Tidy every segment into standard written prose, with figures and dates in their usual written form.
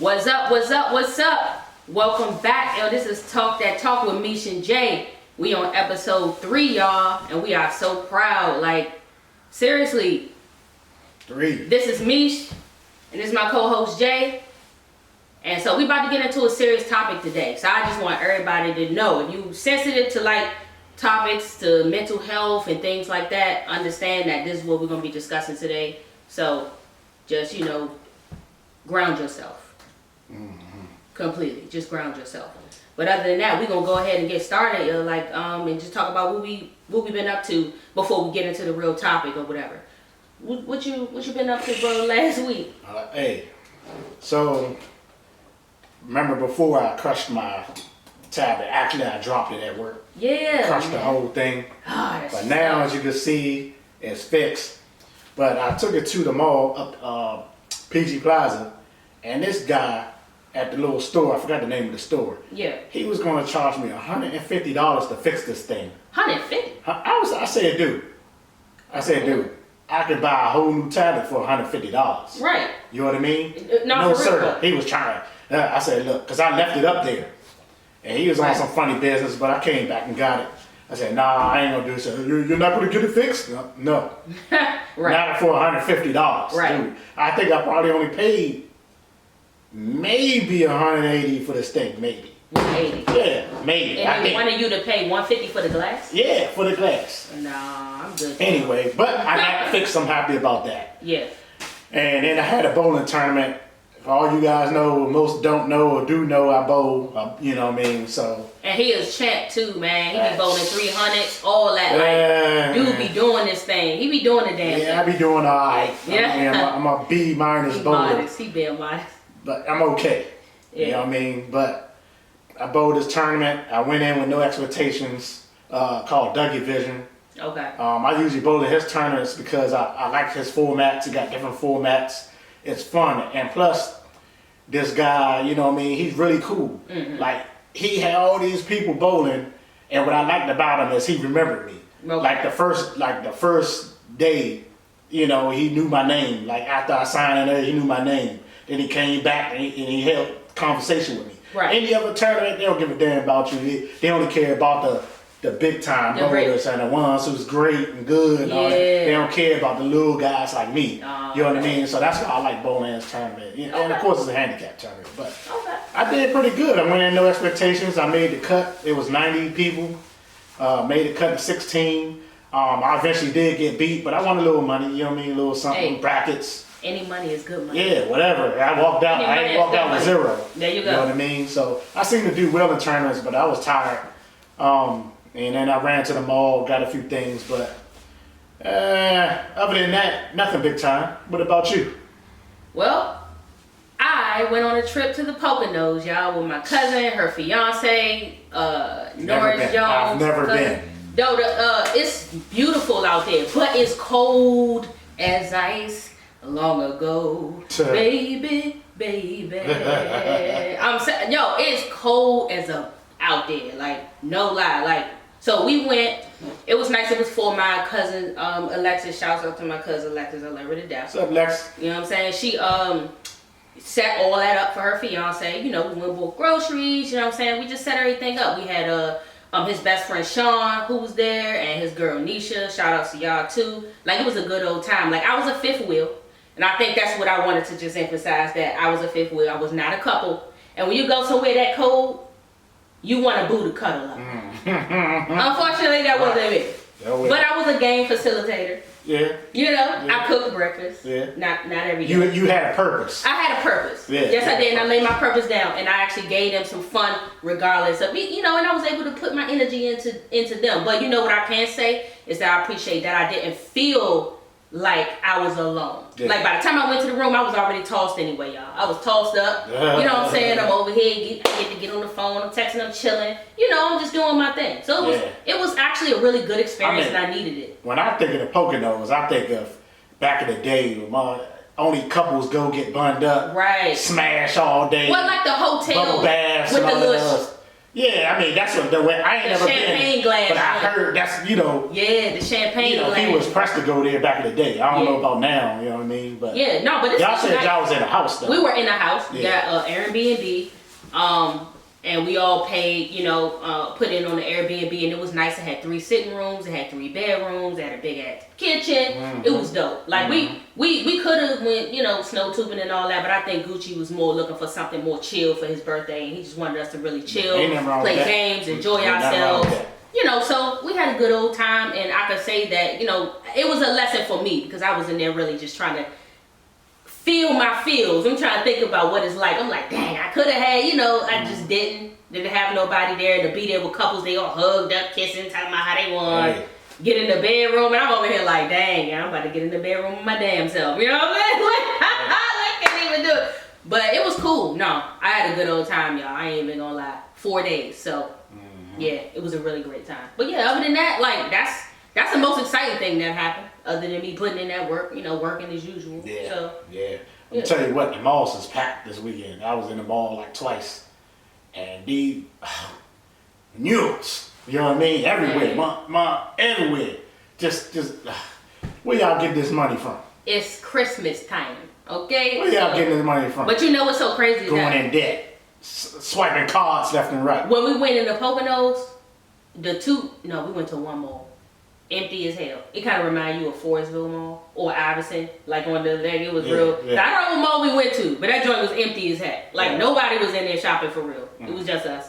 What's up, what's up, what's up? Welcome back. Yo, this is Talk That Talk with Meesh and Jay. We on episode 3, y'all, and we are so proud. Like, seriously. 3. This is Meesh, and this is my co-host Jay. And so we about to get into a serious topic today. So I just want everybody to know, if you sensitive to like topics to mental health and things like that, understand that this is what we're going to be discussing today. So just, ground yourself. Completely. Just ground yourself. But other than that, we're going to go ahead and get started, and just talk about what we been up to before we get into the real topic or whatever. What you been up to, bro, last week? So remember before I crushed my tablet, actually I dropped it at work. Yeah. Crushed the whole thing. But now, as you can see, it's fixed. But I took it to the mall up PG Plaza, and this guy at the little store, I forgot the name of the store. Yeah. He was going to charge me $150 to fix this thing. $150? I said, dude, I could buy a whole new tablet for $150. Right. You know what I mean? No, sir. He was trying. I said, look, because I left it up there. And he was on some funny business, but I came back and got it. I said, nah, I ain't going to do this. You're not going to get it fixed? No. Right. Not for $150. Right. Dude, I think I probably only paid maybe $180 for this thing, maybe. 180. Yeah, maybe. And he wanted you to pay $150 for the glass? Yeah, for the glass. Nah, I'm good. Anyway, but I got it fixed. I'm happy about that. Yeah. And then I had a bowling tournament. For all you guys know, most don't know or do know, I bowl. You know what I mean? So. And he is champ too, man. He be bowling 300s, all that. Like, dude be doing this thing. He be doing the damn thing. Yeah, I be doing all right. Yeah. I'm a B- bowler. He be modest. But I'm okay. Yeah. You know what I mean? But I bowled this tournament. I went in with no expectations, called Dougie Vision. Okay. I usually bowl in his tournaments because I like his formats. He got different formats. It's fun. And plus, this guy, you know what I mean, he's really cool. Mm-hmm. Like, he had all these people bowling, and what I liked about him is he remembered me. Okay. Like the first day, he knew my name. Like, after I signed in there, he knew my name. Then he came back and he held conversation with me. Right. Any other tournament, they don't give a damn about you. They only care about the big time bowlers and the ones who's great and good and all that. They don't care about the little guys like me. You know what I mean? So that's why I like bowling as tournament. Okay. And of course it's a handicap tournament. But I did pretty good. I went in no expectations. I made the cut. It was 90 people. Made the cut to 16. I eventually did get beat, but I won a little money. You know what I mean? A little something, brackets. Any money is good money. Yeah, whatever. I ain't walked out with zero. There you go. You know what I mean? So I seem to do well in tournaments, but I was tired. And then I ran to the mall, got a few things, but other than that, nothing big time. What about you? Well, I went on a trip to the Poconos, y'all, with my cousin, her fiance, Norris Jones. I've never been. Though it's beautiful out there, but it's cold as ice. Long ago, baby. I'm saying, it's cold as out there. Like, no lie. Like, so we went. It was nice. It was for my cousin Alexis. Shouts out to my cousin Alexis. I love her to death. What's up, Lex? You know what I'm saying? She set all that up for her fiance. We went and bought groceries. You know what I'm saying? We just set everything up. We had his best friend Sean, who was there, and his girl Nisha. Shout out to y'all too. Like, it was a good old time. Like, I was a fifth wheel. And I think that's what I wanted to just emphasize, that I was a fifth wheel. I was not a couple. And when you go somewhere that cold, you want a boo to cuddle up. Unfortunately, that wasn't me. But I was a game facilitator. Yeah. I cooked breakfast. Yeah. Not every day. You had a purpose. I had a purpose. Yeah. Yes, I did. And I laid my purpose down. And I actually gave them some fun regardless of me. And I was able to put my energy into them. But what I can say is that I appreciate that I didn't feel like I was alone. Yeah. Like, by the time I went to the room, I was already tossed anyway, y'all. I was tossed up. You know what I'm saying? I'm over here, I get to get on the phone, I'm texting, I'm chilling. I'm just doing my thing. So it was actually a really good experience, and I needed it. When I think of the Poconos, I think of back in the day when only couples go get bunned up. Right. Smash all day. Well, like the hotel bubble baths with and the all little that. Yeah, I mean that's what the way I ain't never champagne been, glass, but I heard that's Yeah, the champagne glass. He was pressed to go there back in the day. I don't know about now. You know what I mean? But yeah, no, but it's y'all said y'all was in a house though. We were in a house. We Yeah. got Airbnb, and we all paid. Put in on the Airbnb, and it was nice. It had 3 sitting rooms. It had 3 bedrooms. It had a big ass kitchen. It was dope. Like we could have went snow tubing and all that, but I think Gucci was more looking for something more chill for his birthday, and he just wanted us to really chill, play games, enjoy ourselves. So we had a good old time, and I could say that it was a lesson for me because I was in there really just trying to feel my feels. I'm trying to think about what it's like. I'm like, dang, I could have had, I just didn't have nobody there to be there with couples. They all hugged up, kissing, talking about how they want. Hey. Get in the bedroom, and I'm over here like, dang, I'm about to get in the bedroom with my damn self. You know what I'm saying? I can't even do it. But it was cool. No, I had a good old time, y'all. I ain't even gonna lie. 4 days. So, yeah, it was a really great time. But yeah, other than that, like, that's the most exciting thing that happened. Other than me putting in that work, working as usual. Yeah. So, yeah. I'll tell you what, the malls is packed this weekend. I was in the mall like twice. And these mules, you know what I mean? Everywhere. Everywhere. Just where y'all get this money from? It's Christmas time, okay? Where y'all getting this money from? But you know what's so crazy? Going in debt. Swiping cards left and right. When we went in the Poconos, we went to one mall. Empty as hell. It kind of reminded you of Forestville Mall or Iverson. Like on the leg, it was real. Yeah. I don't know what mall we went to, but that joint was empty as heck. Like nobody was in there shopping for real. It was just us.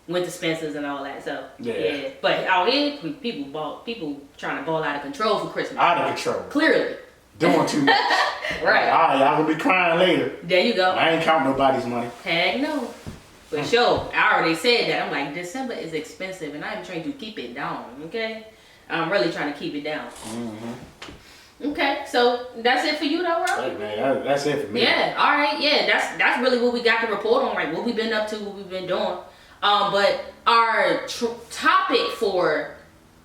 Went to Spencer's and all that. So yeah. But out here, people trying to ball out of control for Christmas. Out of control. Clearly. Doing too much. Right. All right, y'all gonna be crying later. There you go. I ain't counting nobody's money. Heck no. For sure. I already said that. I'm like, December is expensive and I'm trying to keep it down. Okay? I'm really trying to keep it down. Okay, so that's it for you though, Rob? Hey man, that's it for me. Yeah, all right, yeah, that's really what we got to report on, like what we've been up to, what we've been doing. But our topic for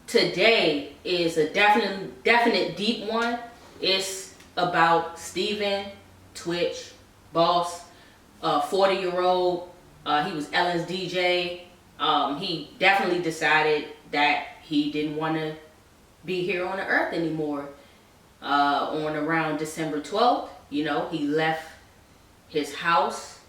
today is a definite deep one. It's about Steven, tWitch, boss, 40-year-old. He was Ellen's DJ. He definitely decided that he didn't want to be here on the earth anymore. On around December 12th, he left his house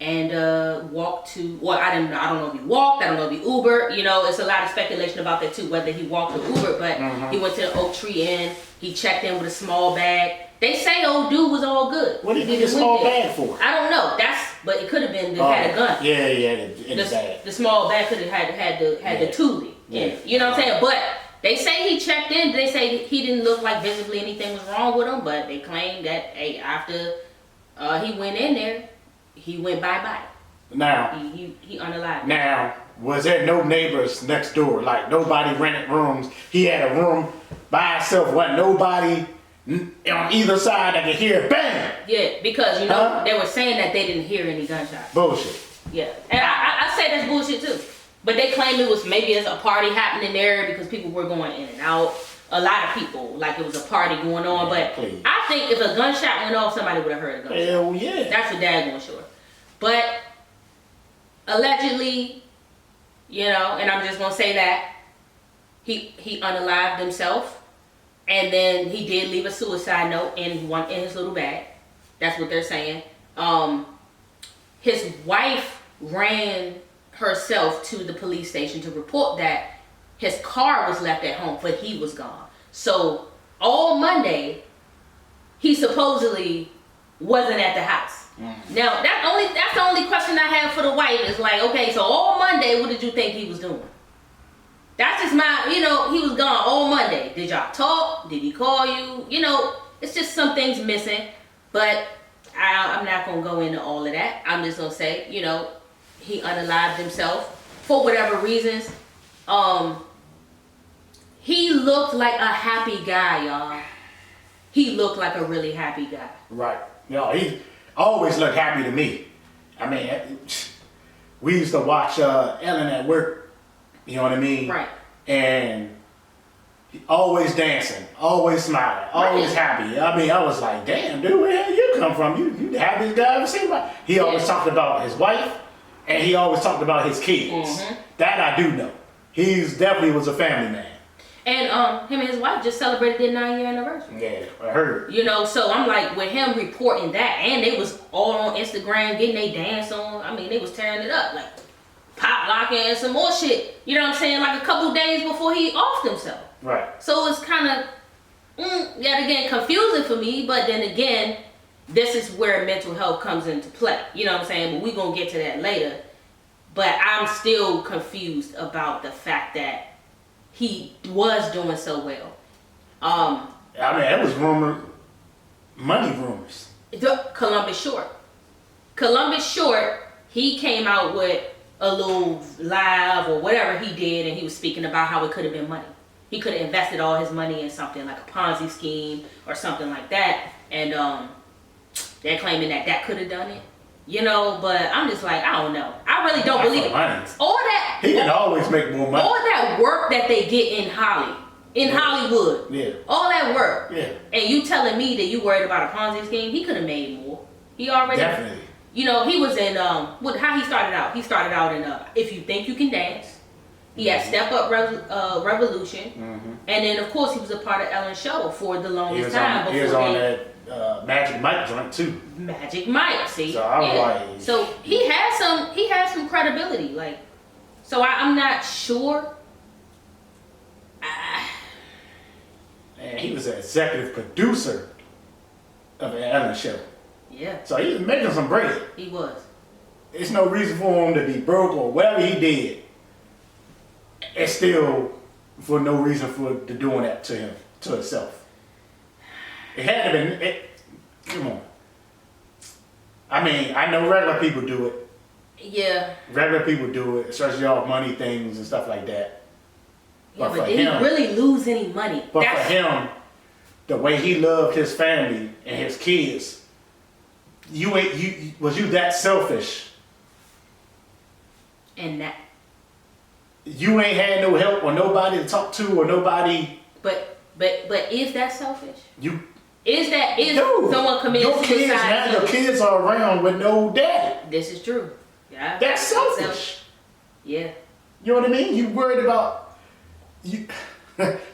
and walked to, I don't know if he walked, I don't know if he Ubered, it's a lot of speculation about that too, whether he walked or Ubered, but he went to the Oak Tree Inn, he checked in with a small bag. They say old dude was all good. What did he need a small bag for? I don't know. But it could have been that had a gun. Yeah, in the bag. The small bag could have had the toolie. Yeah. You know what I'm saying? But they say he checked in. They say he didn't look like visibly anything was wrong with him. But they claim that after he went in there, he went bye-bye. Now he unalived. Now, was there no neighbors next door? Like nobody rented rooms. He had a room by himself. Wasn't nobody on either side that could hear bang. Yeah, because they were saying that they didn't hear any gunshots. Bullshit. Yeah, and I say that's bullshit too. But they claim it was maybe as a party happening there because people were going in and out. A lot of people, like it was a party going on. But please. I think if a gunshot went off, somebody would have heard a gunshot. Hell yeah. That's for daggone sure. But allegedly, and I'm just gonna say that he unalived himself, and then he did leave a suicide note in his little bag. That's what they're saying. His wife ran herself to the police station to report that his car was left at home, but he was gone. So all Monday, he supposedly wasn't at the house. Now that's the only question I have for the wife is like, okay, so all Monday, what did you think he was doing? That's just my, he was gone all Monday. Did y'all talk? Did he call you? It's just some things missing, but I'm not gonna go into all of that. I'm just gonna say, he unalived himself for whatever reasons. He looked like a happy guy, y'all. He looked like a really happy guy. Right. He always looked happy to me. I mean, we used to watch Ellen at work, you know what I mean? Right. And always dancing, always smiling, always happy. I mean, I was like, damn, dude, where the hell you come from? You the happiest guy I ever seen. He always talked about his wife, And he always talked about his kids. That I do know. He's definitely was a family man. And him and his wife just celebrated their 9-year anniversary. Yeah, I heard. You know, so I'm like, with him reporting that, and they was all on Instagram getting their dance on. I mean, they was tearing it up, like pop locking and some more shit. You know what I'm saying? Like a couple days before he offed himself. Right. So it's kind of, yet again, confusing for me. But then again, this is where mental health comes into play. You know what I'm saying? But we're going to get to that later. But I'm still confused about the fact that he was doing so well. I mean, it was money rumors. Columbus Short, he came out with a little live or whatever he did, and he was speaking about how it could have been money. He could have invested all his money in something like a Ponzi scheme or something like that, and they're claiming that could have done it. You know, but I'm just like, I don't know. I really don't believe it. All that he can always make more money. All that work that they get in Hollywood. Yeah. All that work. Yeah. And you telling me that you worried about a Ponzi scheme? He could have made more. He already. Definitely. You know, he was in how he started out. He started out in If You Think You Can Dance. He had Step Up Revolution, and then of course he was a part of Ellen's show for the longest time. He was on that Magic Mike joint too. Magic Mike, see. So I was like, so he has some credibility, like. So I'm not sure. And he was an executive producer of the Ellen show. Yeah. So he was making some bread. He was. There's no reason for him to be broke or whatever he did. It's still for no reason for doing that to him, to himself. It had to be. Come on. I mean, I know regular people do it. Yeah. Regular people do it, especially off money things and stuff like that. Yeah, but did he really lose any money? But for him, the way he loved his family and his kids, was you that selfish? And that you ain't had no help or nobody to talk to or nobody. But is that selfish? Dude, someone committing suicide? Now your kids are around with no daddy. This is true. Yeah. That's selfish. Yeah. You know what I mean? You worried about you.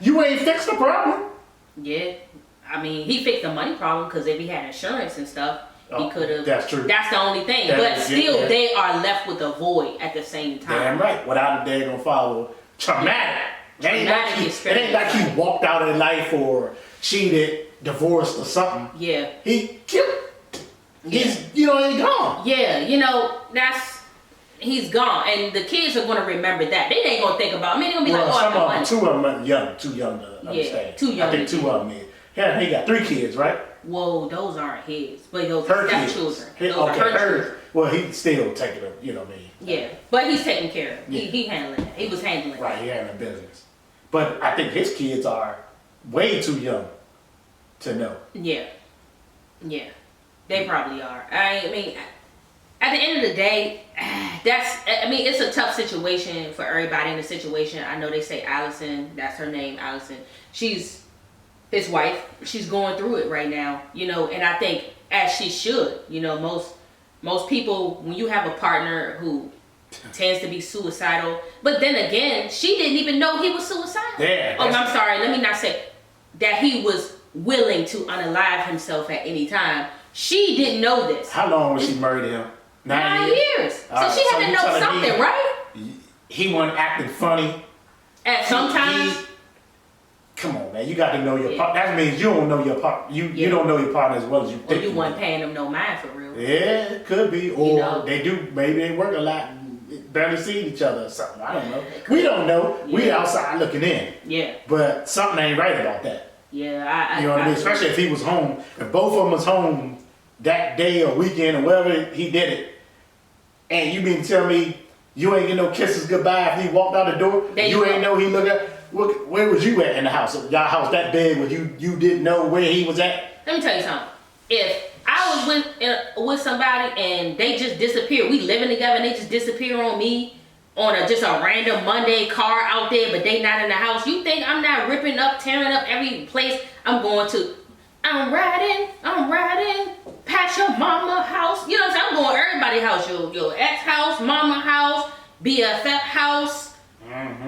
You ain't fixed the problem. Yeah. I mean, he fixed the money problem because if he had insurance and stuff, he could have. That's true. That's the only thing. But still, they are left with a void at the same time. Damn right. Without a daggone follow, traumatic. It ain't like he walked out of life or cheated, divorced or something. Yeah. He killed. He's gone. Yeah, he's gone, and the kids are gonna remember that. They ain't gonna think about. I mean, they're gonna be two of them young, too young to understand. Yeah, too young. I think two of them. Yeah, he got 3 kids, right? Whoa, those aren't his, but those are stepchildren. Those are her children. Well, he's still taking them. You know what I mean? Yeah, but he's taking care of. He handling it. He was handling it. Right, he handling business. But I think his kids are way too young to know. Yeah. They probably are. I mean, at the end of the day, it's a tough situation for everybody in the situation. I know they say Allison, that's her name, Allison. She's his wife. She's going through it right now, and I think as she should. Most people, when you have a partner who tends to be suicidal, but then again, she didn't even know he was suicidal. Yeah. I'm sorry, let me not say that he was willing to unalive himself at any time. She didn't know this. How long was she married to him? 9 years. So she had to know something, right? He wasn't acting funny. At sometimes. Come on, man. You got to know your partner. That means you don't know your partner. You don't know your partner as well as you think. Or you weren't paying them no mind for real. Yeah, it could be. Or they do. Maybe they work a lot and barely see each other or something. I don't know. We don't know. Yeah. We outside looking in. Yeah. But something ain't right about that. Yeah, you know what I mean? Especially if he was home. If both of them was home that day or weekend or whatever he did it, and you mean to tell me you ain't get no kisses goodbye if he walked out the door? You ain't know he looked at. Where was you at in the house? Y'all house that big where you didn't know where he was at? Let me tell you something. If I was with somebody and they just disappear, we living together and they just disappear on me on just a random Monday car out there, but they not in the house, you think I'm not ripping up, tearing up every place I'm going to? I'm riding past your mama house. You know what I'm saying? I'm going to everybody's house. Your ex house, mama house, BFF house,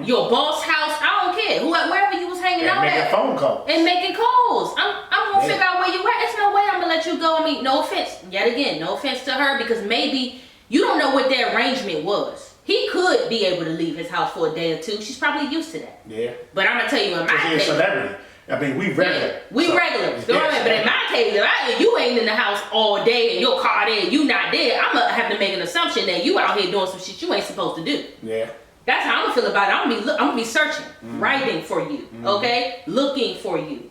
your boss house. I don't care. Wherever you was hanging out making at. phone calls. And making calls. I'm going to figure out where you at. There's no way I'm going to let you go. I mean, no offense. Yet again, no offense to her, because maybe you don't know what their arrangement was. He could be able to leave his house for a day or two. She's probably used to that. Yeah. But I'm going to tell you, in my case, he's a celebrity. I mean, we regular. Yeah, we regular. So, yeah. But in my case, if you ain't in the house all day and your car there and you not there, I'm going to have to make an assumption that you out here doing some shit you ain't supposed to do. Yeah. That's how I'm going to feel about it. I'm going to be searching, writing for you, okay? Looking for you.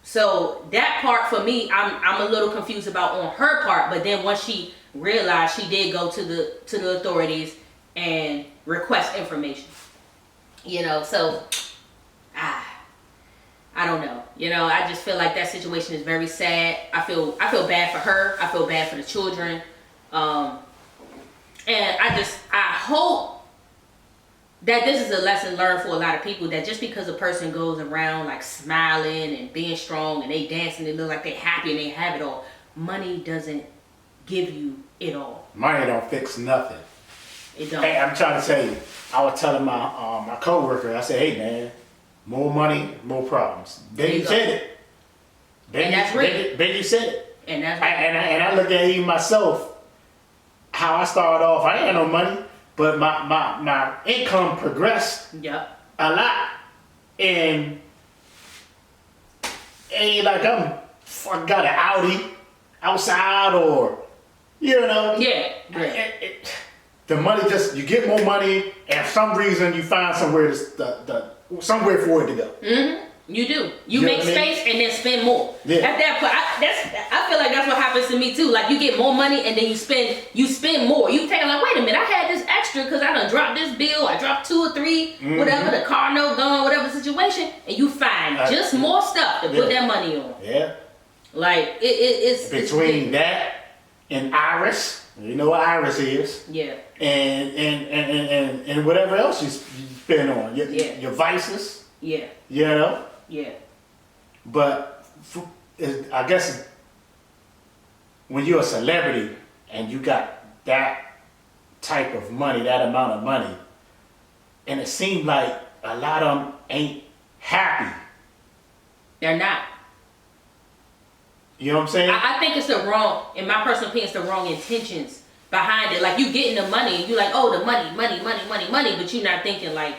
So that part for me, I'm a little confused about on her part, but then once she realized, she did go to the authorities and request information. You know, so I don't know. You know, I just feel like that situation is very sad. I feel bad for her. I feel bad for the children. And I hope that this is a lesson learned for a lot of people, that just because a person goes around like smiling and being strong and they dance and they look like they're happy and they have it all, money doesn't give you it all. Money don't fix nothing. It don't. Hey, I'm trying to tell you, I was telling my coworker, I said, hey man, more money, more problems. Biggie said it. And that's real. Biggie said it. And that's real. And I look at even myself, how I started off, I ain't had no money, but my income progressed a lot. And it ain't like I got an Audi outside or, you know. Yeah. The money just, you get more money, and for some reason you find somewhere somewhere for it to go. You do. You make space and then spend more. Yeah. At that point, I feel like that's what happens to me too. Like you get more money and then you spend more. You take like, wait a minute, I had this extra because I done dropped this bill. I dropped 2 or 3, whatever, the car note gone, whatever situation, and you find just more stuff to put that money on. Yeah. Like it's between that and Iris. You know what Iris is. Yeah. And whatever else you spend on. Your vices. Yeah. You know? Yeah. But I guess when you're a celebrity and you got that type of money, that amount of money, and it seems like a lot of them ain't happy. They're not. You know what I'm saying? I think it's in my personal opinion, it's the wrong intentions behind it. Like you getting the money, you like, oh, the money, but you're not thinking like,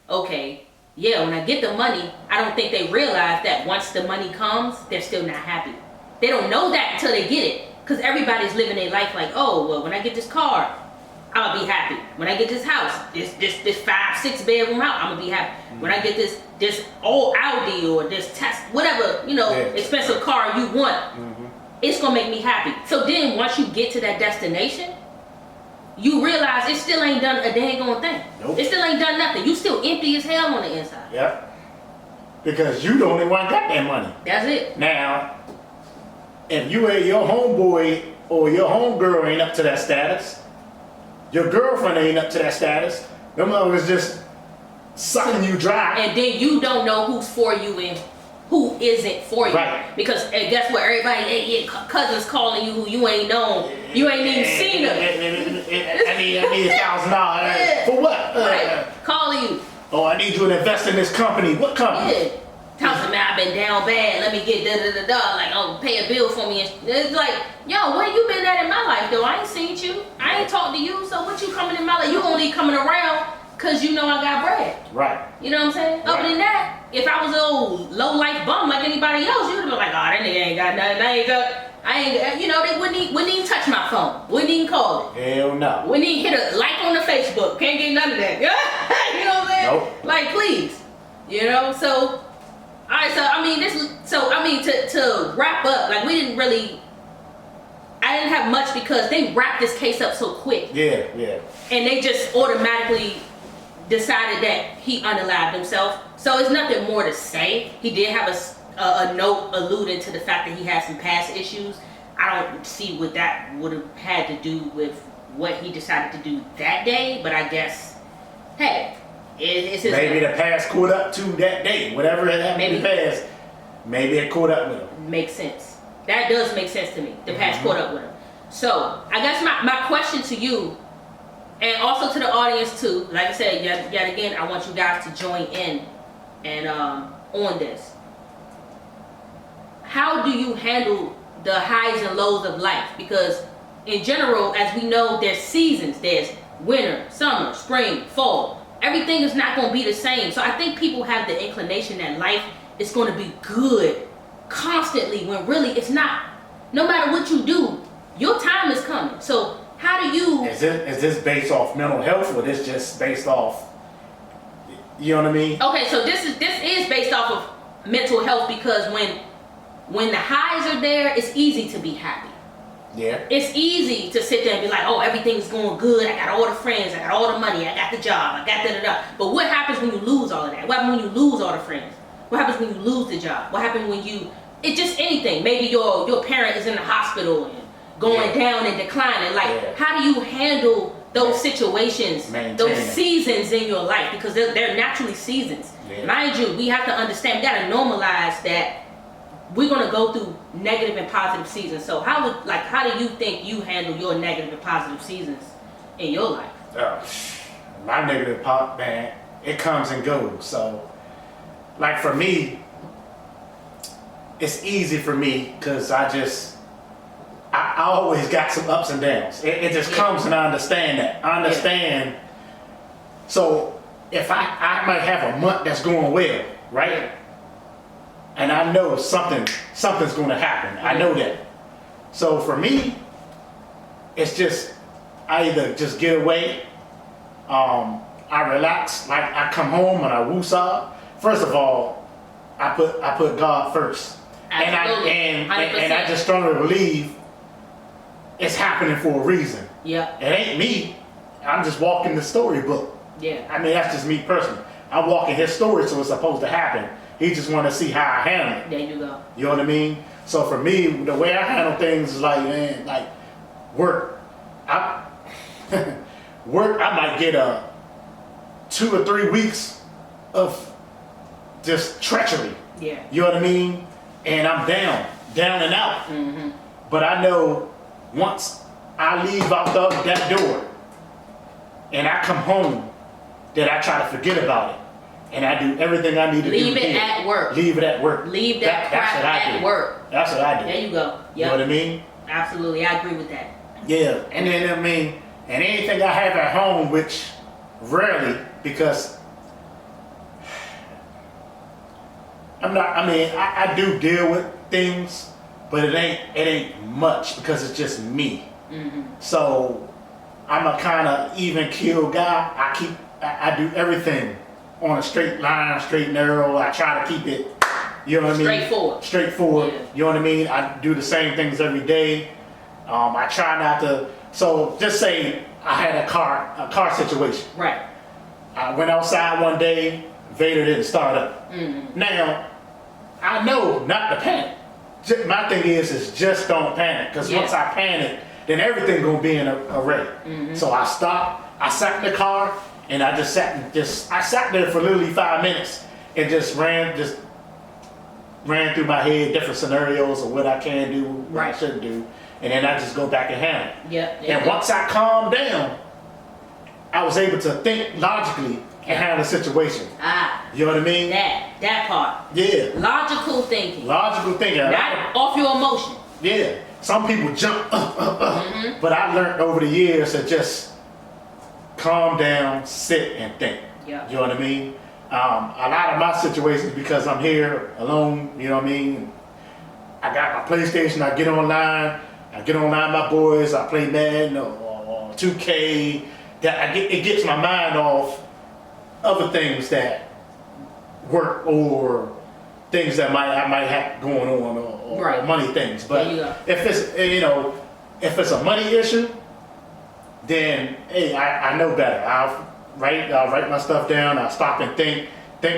okay, yeah, when I get the money, I don't think they realize that once the money comes, they're still not happy. They don't know that until they get it. Because everybody's living their life like, oh, well, when I get this car, I'm going to be happy. When I get this house, this 5-6 bedroom house, I'm going to be happy. When I get this old Audi or this Tesla, whatever, expensive car you want, it's going to make me happy. So then once you get to that destination, you realize it still ain't done a dang on thing. Nope. It still ain't done nothing. You still empty as hell on the inside. Yep. Because you the only one got that money. That's it. Now, if your homeboy or your homegirl ain't up to that status, your girlfriend ain't up to that status, them others just sucking you dry. And then you don't know who's for you and who isn't for you. Right. Because guess what? Everybody, cousins calling you who you ain't known. You ain't even seen them. I need $1,000. For what? Right. Calling you. Oh, I need you to invest in this company. What company? Yeah. Tell me I've been down bad. Let me get da-da-da-da. Like, oh, pay a bill for me. It's like, yo, where you been at in my life, though? I ain't seen you. I ain't talked to you. So what you coming in my life? You only coming around because you know I got bread. Right. You know what I'm saying? Right. Other than that, if I was an old low-life bum like anybody else, you'd have been like, oh, that nigga ain't got nothing. They wouldn't even touch my phone. Wouldn't even call it. Hell no. Wouldn't even hit a like on the Facebook. Can't get none of that. You know what I'm saying? Nope. Like, please. You know, so... Alright, to wrap up, like I didn't have much because they wrapped this case up so quick. Yeah. And they just automatically decided that he unalived himself. So it's nothing more to say. He did have a note alluding to the fact that he had some past issues. I don't see what that would have had to do with what he decided to do that day, but I guess, hey, it's his maybe the past caught up to that day, whatever it happened in the past. maybe it caught up with him. Makes sense. That does make sense to me. The past caught up with him. So I guess my question to you, and also to the audience too, like I said, yet again, I want you guys to join in and on this. How do you handle the highs and lows of life? Because in general, as we know, there's seasons. There's winter, summer, spring, fall. Everything is not going to be the same. So I think people have the inclination that life is going to be good constantly, when really it's not. No matter what you do, your time is coming. So how do you... Is this based off mental health, or this just based off, you know what I mean? Okay, so this is based off of mental health, because when the highs are there, it's easy to be happy. Yeah. It's easy to sit there and be like, oh, everything's going good. I got all the friends. I got all the money. I got the job. I got da-da-da. But what happens when you lose all of that? What happens when you lose all the friends? What happens when you lose the job? What happens when you... It's just anything. Maybe your parent is in the hospital and going down and declining. Like, how do you handle those situations, those seasons in your life? Because they're naturally seasons. Yeah. Mind you, we have to understand, we got to normalize that we're going to go through negative and positive seasons. So how do you think you handle your negative and positive seasons in your life? My negative part, man, it comes and goes. So, like for me, it's easy for me because I always got some ups and downs. It just comes, and I understand that. I understand. Yeah. So if I might have a month that's going well, right? Yeah. And I know something's going to happen. I know that. So for me, it's just, I either just get away, I relax, like I come home and I woosah. First of all, I put God first. Absolutely. And I just strongly believe it's happening for a reason. Yeah. It ain't me. I'm just walking the storybook. Yeah. I mean, that's just me personally. I'm walking his story, so it's supposed to happen. He just want to see how I handle it. There you go. You know what I mean? So for me, the way I handle things is like, man, like work. Work, I might get 2 or 3 weeks of just treachery. Yeah. You know what I mean? And I'm down and out. Mm-hmm. But I know once I leave out that door and I come home, that I try to forget about it. And I do everything I need to do. Leave it at work. Leave it at work. Leave that crap at work. That's what I do. There you go. Yep. You know what I mean? Absolutely. I agree with that. Yeah. And then, I mean, and anything I have at home, which rarely, because I do deal with things, but it ain't much because it's just me. Mm-hmm. So I'm a kind of even keel guy. I do everything on a straight line, straight and narrow. I try to keep it, you know what I mean? Straightforward. Yeah. You know what I mean? I do the same things every day. I try not to. So just say I had a car situation. Right. I went outside one day, Vader didn't start up. Mm-hmm. Now, I know not to panic. My thing is just don't panic. Because once I panic, then everything gonna be in array. Mm-hmm. So I stopped, I sat in the car, and I just sat there for literally 5 minutes and just ran through my head different scenarios of what I can do, what I shouldn't do, and then I just go back and handle it. Yep. And once I calmed down, I was able to think logically and handle the situation. You know what I mean? That part. Yeah. Logical thinking. Not off your emotion. Yeah. Some people jump, Mm-hmm. but I learned over the years to just calm down, sit, and think. Yeah. You know what I mean? A lot of my situations, because I'm here alone, you know what I mean? I got my PlayStation, I get online with my boys, I play Madden or 2K. It gets my mind off other things that work or things that I might have going on or money things. But if it's a money issue, then hey, I know better. I'll write my stuff down. I'll stop and think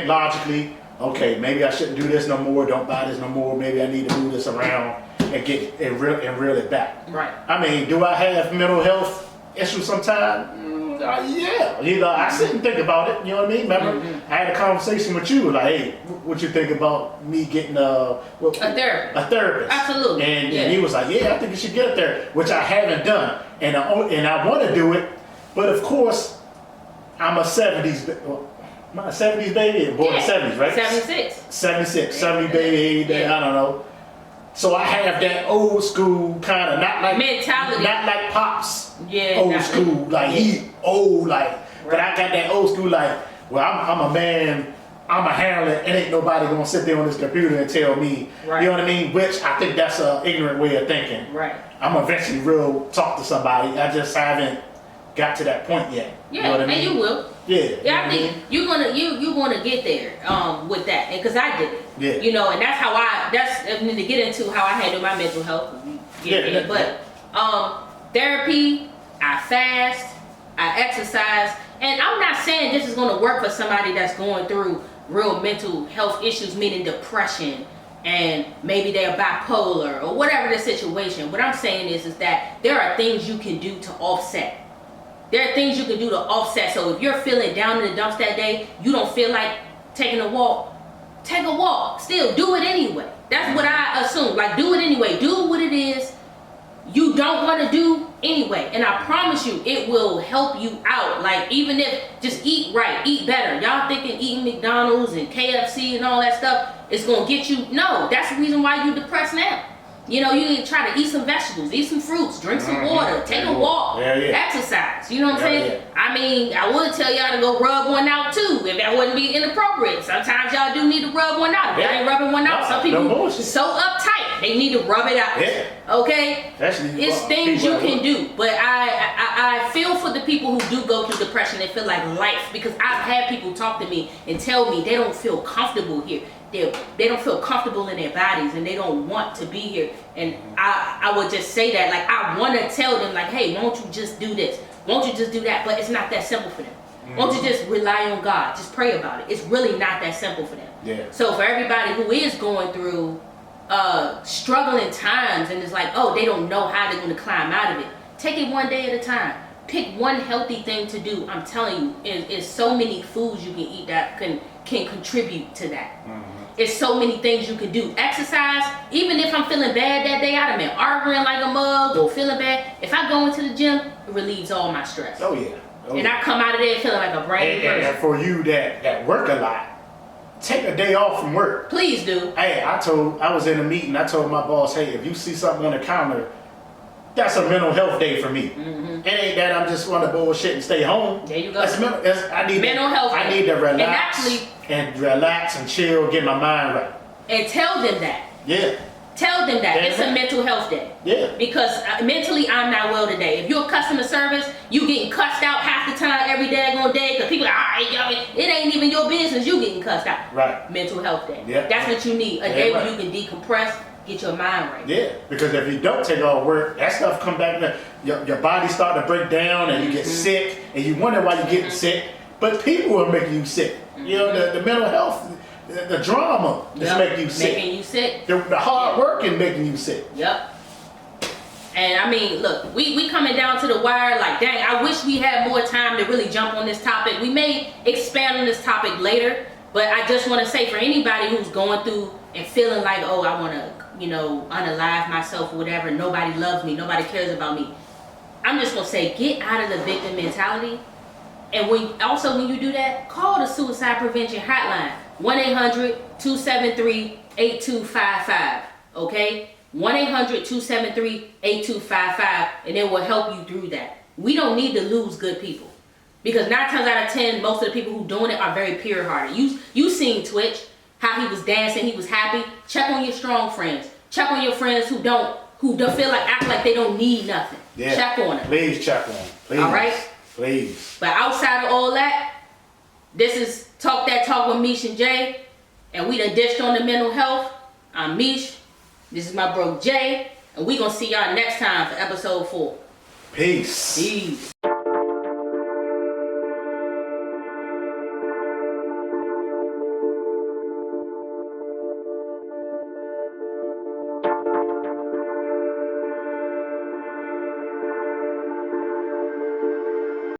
logically. Okay, maybe I shouldn't do this no more. Don't buy this no more. Maybe I need to move this around and reel it back. Right. I mean, do I have mental health issues sometimes? Yeah. You know, I sit and think about it. You know what I mean? Remember, I had a conversation with you, like, hey, what you think about me getting a therapist? A therapist. Absolutely. And he was like, yeah, I think you should get a therapist, which I haven't done, and I want to do it, but of course, I'm a 70s. My 70s baby, born in the 70s, right? 76. 76, 70 baby, I don't know. So I have that old school kind of, not like mentality, not like Pops, yeah, old school, like he old, like, but I got that old school, like, well, I'm a man, I'm a handler, and ain't nobody gonna sit there on this computer and tell me, you know what I mean? Which I think that's an ignorant way of thinking. Right. I'm eventually real talk to somebody. I just haven't got to that point yet. Yeah, you know what I mean? And you will. Yeah. I think you're gonna get there with that, and because I did it. Yeah. You know, and that's how I need to get into how I handle my mental health. But therapy, I fast, I exercise, and I'm not saying this is gonna work for somebody that's going through real mental health issues, meaning depression, and maybe they're bipolar or whatever the situation. What I'm saying is that there are things you can do to offset. There are things you can do to offset. So if you're feeling down in the dumps that day, you don't feel like taking a walk, take a walk. Still, do it anyway. That's what I assume. Like, do it anyway. Do what it is you don't want to do anyway. And I promise you, it will help you out. Like, even if, just eat right, eat better. Y'all thinking eating McDonald's and KFC and all that stuff is going to get you. No, that's the reason why you're depressed now. You know, you need to try to eat some vegetables, eat some fruits, drink some water, take a walk, exercise. You know what I'm saying? Yeah. I mean, I would tell y'all to go rub one out too, if that wouldn't be inappropriate. Sometimes y'all do need to rub one out. If y'all ain't rubbing one out, some people so uptight, they need to rub it out. Yeah. Okay? It's things you can do. But I feel for the people who do go through depression and feel like life, because I've had people talk to me and tell me they don't feel comfortable here. They don't feel comfortable in their bodies and they don't want to be here. And I would just say that, like, I want to tell them, like, hey, won't you just do this? Won't you just do that? But it's not that simple for them. Won't you just rely on God? Just pray about it. It's really not that simple for them. Yeah. So for everybody who is going through struggling times and is like, oh, they don't know how they're going to climb out of it, take it one day at a time. Pick one healthy thing to do. I'm telling you, it's so many foods you can eat that can contribute to that. It's so many things you can do. Exercise, even if I'm feeling bad that day, I've been arguing like a mug or feeling bad. If I go into the gym, it relieves all my stress. Oh yeah. I come out of there feeling like a brand new person. And for you that work a lot, take a day off from work. Please do. Hey, I was in a meeting. I told my boss, hey, if you see something on the counter, that's a mental health day for me. It ain't that I'm just want to bullshit and stay home. There you go. I need mental health. I need to relax and relax and chill, get my mind right. And tell them that. Yeah. Tell them that it's a mental health day. Yeah. Because mentally, I'm not well today. If you're a customer service, you getting cussed out half the time every daggone day because people are like, all right, y'all, it ain't even your business. You getting cussed out. Right. Mental health day. Yeah. That's what you need. A day where you can decompress, get your mind right. Yeah. Because if you don't take off work, that stuff come back. Your body start to break down and you get sick and you wonder why you're getting sick. But people are making you sick. You know, the mental health, the drama is making you sick. Making you sick. The hard work is making you sick. Yep. And I mean, look, we coming down to the wire. Like, dang, I wish we had more time to really jump on this topic. We may expand on this topic later, but I just want to say for anybody who's going through and feeling like, oh, I want to, unalive myself or whatever. Nobody loves me. Nobody cares about me. I'm just going to say, get out of the victim mentality. And when you do that, call the suicide prevention hotline, 1-800-273-8255, okay? 1-800-273-8255, and it will help you through that. We don't need to lose good people, because 9 times out of 10, most of the people who doing it are very pure-hearted. You seen Twitch, how he was dancing, he was happy. Check on your strong friends. Check on your friends who don't feel like, act like they don't need nothing. Yeah. Check on them. Please check on them. Please. All right? Please. But outside of all that, this is Talk That Talk with Meesh and Jay. And we done dished on the mental health. I'm Meesh. This is my bro Jay. And we gonna see y'all next time for episode 4. Peace. Peace.